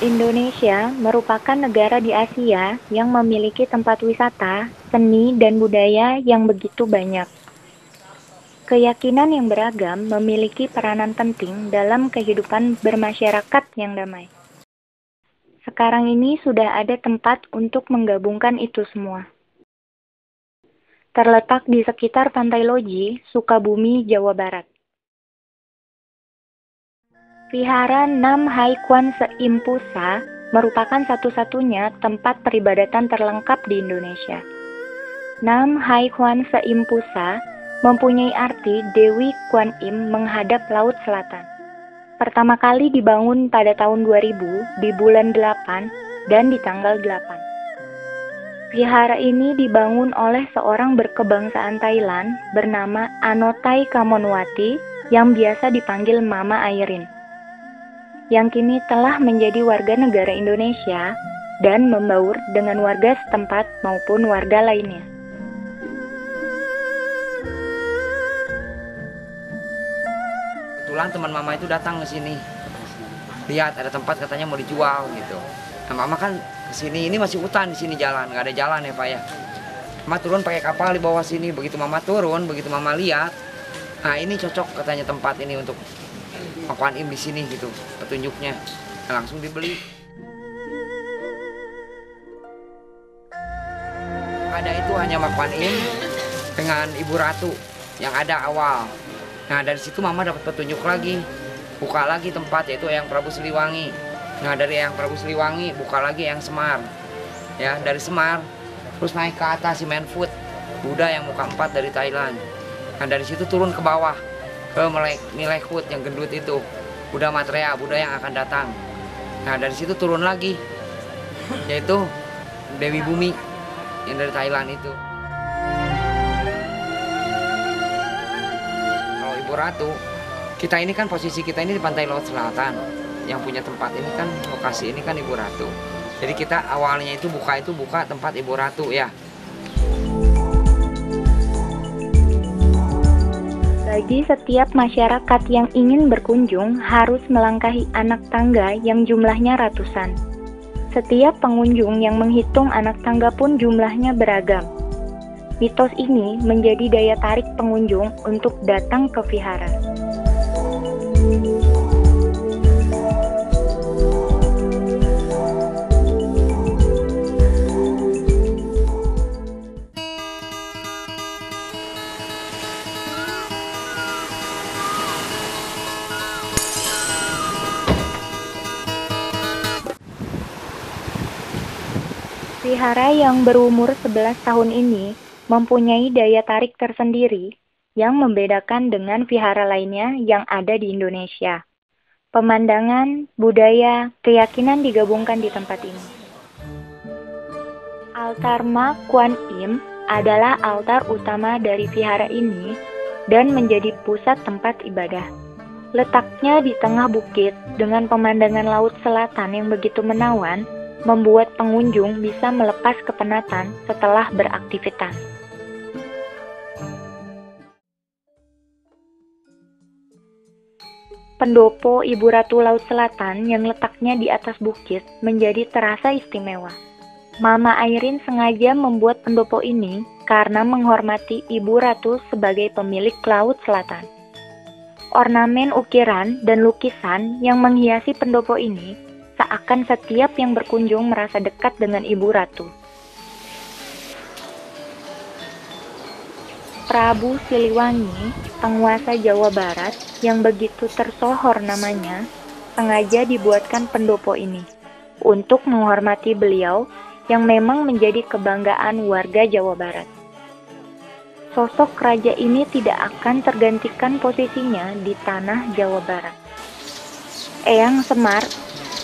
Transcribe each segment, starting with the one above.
Indonesia merupakan negara di Asia yang memiliki tempat wisata, seni, dan budaya yang begitu banyak. Keyakinan yang beragam memiliki peranan penting dalam kehidupan bermasyarakat yang damai. Sekarang ini sudah ada tempat untuk menggabungkan itu semua. Terletak di sekitar Pantai Loji, Sukabumi, Jawa Barat. Vihara Nam Hai Kwan Seim Pusa merupakan satu-satunya tempat peribadatan terlengkap di Indonesia. Nam Hai Kwan Seim Pusa mempunyai arti Dewi Kuan Im menghadap Laut Selatan. Pertama kali dibangun pada tahun 2000 di bulan 8 dan di tanggal 8. Vihara ini dibangun oleh seorang berkebangsaan Thailand bernama Anotai Kamonwati yang biasa dipanggil Mama Airin, yang kini telah menjadi warga negara Indonesia dan membaur dengan warga setempat maupun warga lainnya. Kebetulan teman mama itu datang ke sini, lihat ada tempat katanya mau dijual gitu. Nah, mama kan ke sini, ini masih hutan di sini jalan, nggak ada jalan ya Pak ya. Mama turun pakai kapal di bawah sini, begitu mama turun, begitu mama lihat, nah ini cocok katanya tempat ini untuk Kuan Im di sini gitu, petunjuknya. Nah, langsung dibeli. Ada itu hanya Kuan Im dengan Ibu Ratu yang ada awal. Nah dari situ mama dapat petunjuk lagi, buka lagi tempat yaitu Eyang Prabu Siliwangi. Nah dari Eyang Prabu Siliwangi buka lagi Eyang Semar. Ya dari Semar terus naik ke atas si Menfood, Buddha yang muka 4 dari Thailand. Nah dari situ turun ke bawah ke Milekut yang gendut itu, Buddha Maitreya, Buddha yang akan datang. Nah dari situ turun lagi yaitu Dewi Bumi yang dari Thailand itu. Kalau Ibu Ratu, kita ini kan posisi kita ini di pantai Laut Selatan, yang punya tempat ini kan lokasi ini kan Ibu Ratu. Jadi kita awalnya itu buka tempat Ibu Ratu ya. Bagi setiap masyarakat yang ingin berkunjung harus melangkahi anak tangga yang jumlahnya ratusan. Setiap pengunjung yang menghitung anak tangga pun jumlahnya beragam. Mitos ini menjadi daya tarik pengunjung untuk datang ke vihara. Vihara yang berumur 11 tahun ini mempunyai daya tarik tersendiri yang membedakan dengan vihara lainnya yang ada di Indonesia. Pemandangan, budaya, keyakinan digabungkan di tempat ini. Altar Ma Kuan Im adalah altar utama dari vihara ini dan menjadi pusat tempat ibadah. Letaknya di tengah bukit dengan pemandangan laut selatan yang begitu menawan, membuat pengunjung bisa melepas kepenatan setelah beraktivitas. Pendopo Ibu Ratu Laut Selatan yang letaknya di atas bukit menjadi terasa istimewa. Mama Airin sengaja membuat pendopo ini karena menghormati Ibu Ratu sebagai pemilik Laut Selatan. Ornamen ukiran dan lukisan yang menghiasi pendopo ini seakan setiap yang berkunjung merasa dekat dengan Ibu Ratu. Prabu Siliwangi, penguasa Jawa Barat yang begitu tersohor namanya, sengaja dibuatkan pendopo ini untuk menghormati beliau yang memang menjadi kebanggaan warga Jawa Barat. Sosok raja ini tidak akan tergantikan posisinya di tanah Jawa Barat. Eyang Semar,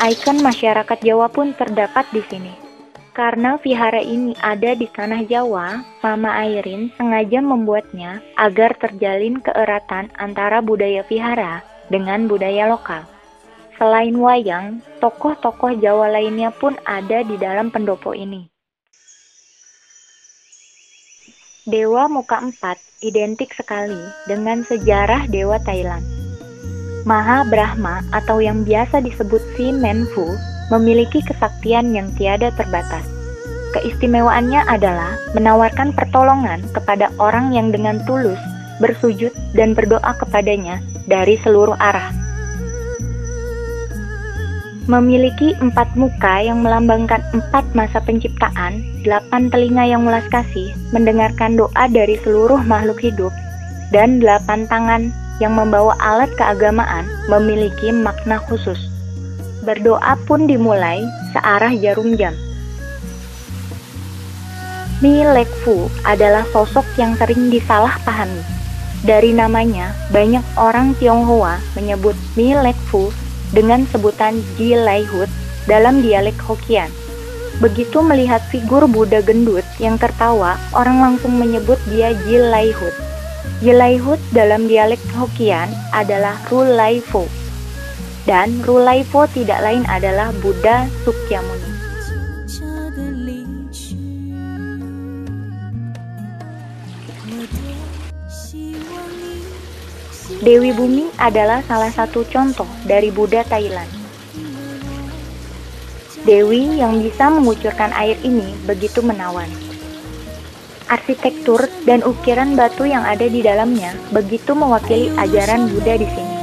ikon masyarakat Jawa pun terdapat di sini. Karena vihara ini ada di tanah Jawa, Mama Airin sengaja membuatnya agar terjalin keeratan antara budaya vihara dengan budaya lokal. Selain wayang, tokoh-tokoh Jawa lainnya pun ada di dalam pendopo ini. Dewa Muka 4 identik sekali dengan sejarah Dewa Thailand. Maha Brahma atau yang biasa disebut si Menfu memiliki kesaktian yang tiada terbatas. Keistimewaannya adalah menawarkan pertolongan kepada orang yang dengan tulus bersujud dan berdoa kepadanya dari seluruh arah. Memiliki 4 muka yang melambangkan 4 masa penciptaan, 8 telinga yang mulas kasih, mendengarkan doa dari seluruh makhluk hidup, dan 8 tangan yang membawa alat keagamaan memiliki makna khusus. Berdoa pun dimulai searah jarum jam. Mi Lek Fu adalah sosok yang sering disalahpahami. Dari namanya, banyak orang Tionghoa menyebut Mi Lek Fu dengan sebutan Ji Lai Hut dalam dialek Hokkien. Begitu melihat figur Buddha gendut yang tertawa, orang langsung menyebut dia Ji Lai Hut. Ji Lai Hut dalam dialek Hokkien adalah Ru Lai Fo. Dan Ru Lai Fo tidak lain adalah Buddha Sukyamuni. Dewi Bumi adalah salah satu contoh dari Buddha Thailand. Dewi yang bisa mengucurkan air ini begitu menawan. Arsitektur dan ukiran batu yang ada di dalamnya begitu mewakili ajaran Buddha di sini.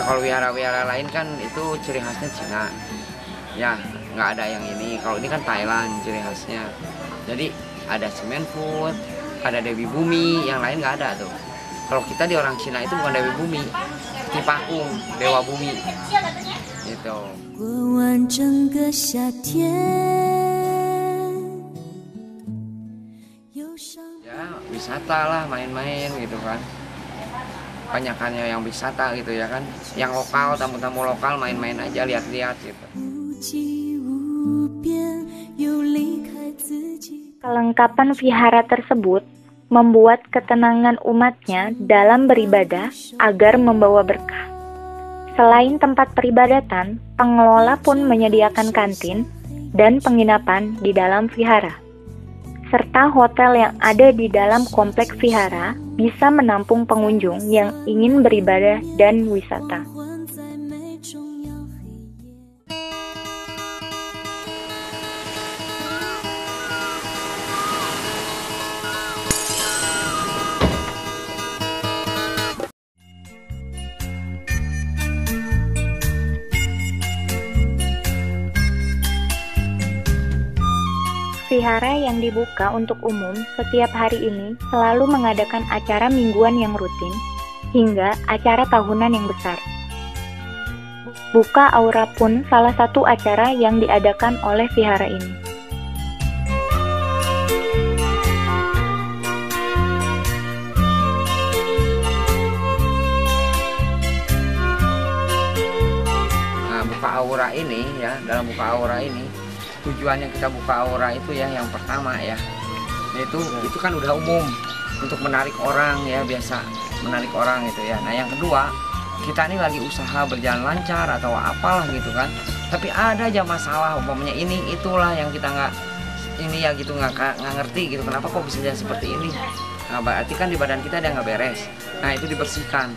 Kalau wihara-wihara lain kan itu ciri khasnya Cina, ya nggak ada yang ini. Kalau ini kan Thailand ciri khasnya. Jadi ada semen food, ada Dewi Bumi, yang lain nggak ada tuh. Kalau kita di orang Cina itu bukan Dewi Bumi, Tipakung, Dewa Bumi, gitu. Ya wisata lah, main-main gitu kan. Banyakannya yang wisata gitu ya kan, yang lokal, tamu-tamu lokal main-main aja, lihat-lihat gitu. Kelengkapan vihara tersebut membuat ketenangan umatnya dalam beribadah agar membawa berkah. Selain tempat peribadatan, pengelola pun menyediakan kantin dan penginapan di dalam vihara. Serta hotel yang ada di dalam kompleks vihara bisa menampung pengunjung yang ingin beribadah dan wisata. Vihara yang dibuka untuk umum setiap hari ini selalu mengadakan acara mingguan yang rutin hingga acara tahunan yang besar. Buka Aura pun salah satu acara yang diadakan oleh vihara ini. Nah, buka aura ini ya, dalam buka aura ini tujuannya kita buka aura itu ya, yang pertama ya, itu kan udah umum untuk menarik orang ya, biasa menarik orang gitu ya. Nah yang kedua, kita ini lagi usaha berjalan lancar atau apalah gitu kan, tapi ada aja masalah umpamanya ini itulah yang kita nggak ini ya gitu, nggak ngerti gitu, kenapa kok bisa jadi seperti ini. Nah berarti kan di badan kita ada yang nggak beres. Nah itu dibersihkan.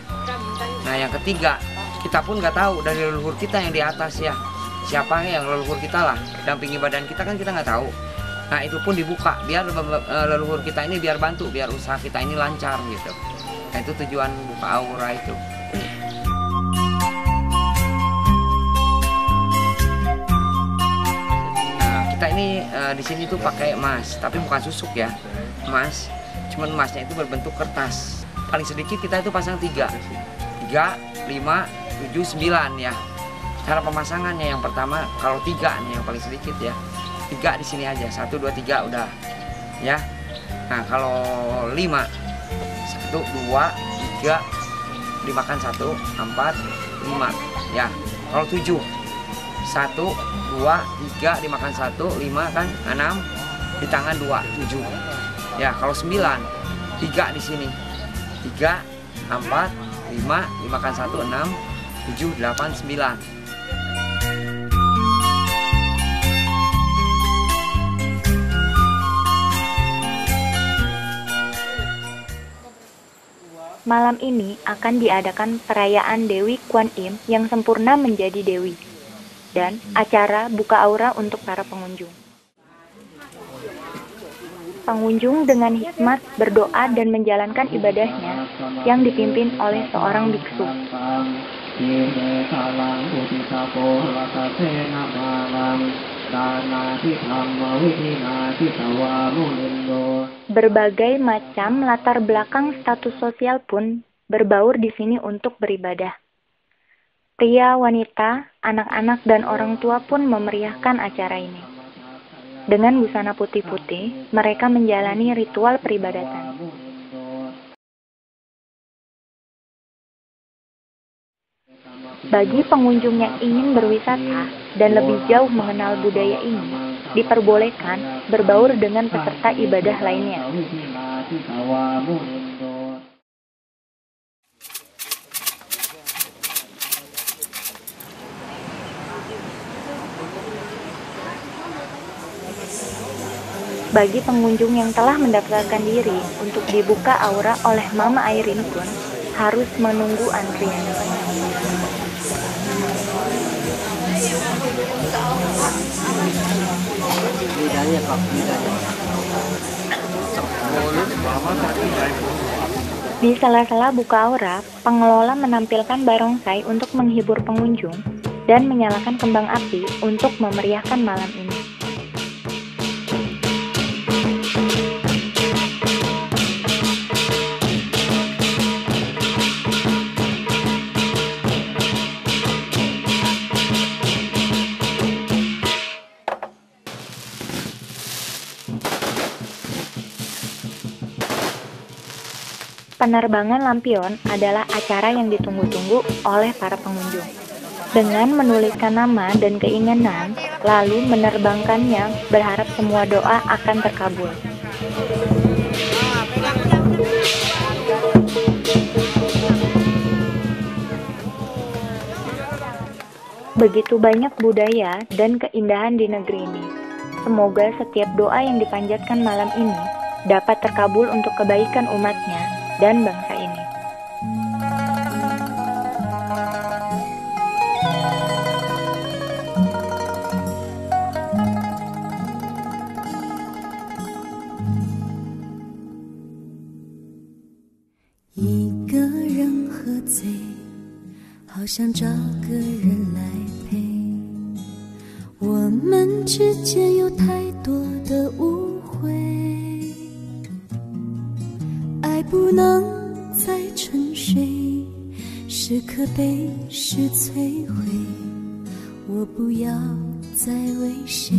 Nah yang ketiga, kita pun nggak tahu dari leluhur kita yang di atas ya, siapa yang leluhur kita lah dampingi badan kita, kan kita nggak tahu. Nah itu pun dibuka biar leluhur kita ini biar bantu, biar usaha kita ini lancar gitu. Nah itu tujuan buka aura itu. Nah kita ini di sini tuh pakai emas, tapi bukan susuk ya, emas. Cuman emasnya itu berbentuk kertas. Paling sedikit kita itu pasang 3, 5, 7, 9 ya. Cara pemasangannya yang pertama, kalau 3 nih yang paling sedikit ya, 3 di sini aja, 1, 2, 3 udah ya. Nah kalau 5, 1, 2, 3 dimakan 1, 4, 5 ya. Kalau 7, 1, 2, 3 dimakan 1, 5 kan, 6 di tangan 2, 7 ya. Kalau 9, 3 di sini, 3, 3, 4, 5, 5 kan 1, 6, 7, 8, 9. Malam ini akan diadakan perayaan Dewi Kwan Im yang sempurna menjadi Dewi, dan acara buka aura untuk para pengunjung. Pengunjung dengan hikmat berdoa dan menjalankan ibadahnya yang dipimpin oleh seorang biksu. Berbagai macam latar belakang status sosial pun berbaur di sini untuk beribadah. Pria, wanita, anak-anak, dan orang tua pun memeriahkan acara ini. Dengan busana putih-putih, mereka menjalani ritual peribadatan. Bagi pengunjung yang ingin berwisata dan lebih jauh mengenal budaya ini, diperbolehkan berbaur dengan peserta ibadah lainnya. Bagi pengunjung yang telah mendaftarkan diri untuk dibuka aura oleh Mama Airin pun harus menunggu antrian. Di sela-sela buka aura, pengelola menampilkan barongsai untuk menghibur pengunjung dan menyalakan kembang api untuk memeriahkan malam ini. Penerbangan lampion adalah acara yang ditunggu-tunggu oleh para pengunjung. Dengan menuliskan nama dan keinginan, lalu menerbangkannya berharap semua doa akan terkabul. Begitu banyak budaya dan keindahan di negeri ini. Semoga setiap doa yang dipanjatkan malam ini dapat terkabul untuk kebaikan umatnya dan bangsa ini.不能再沉睡，时刻被事摧毁。我不要再为谁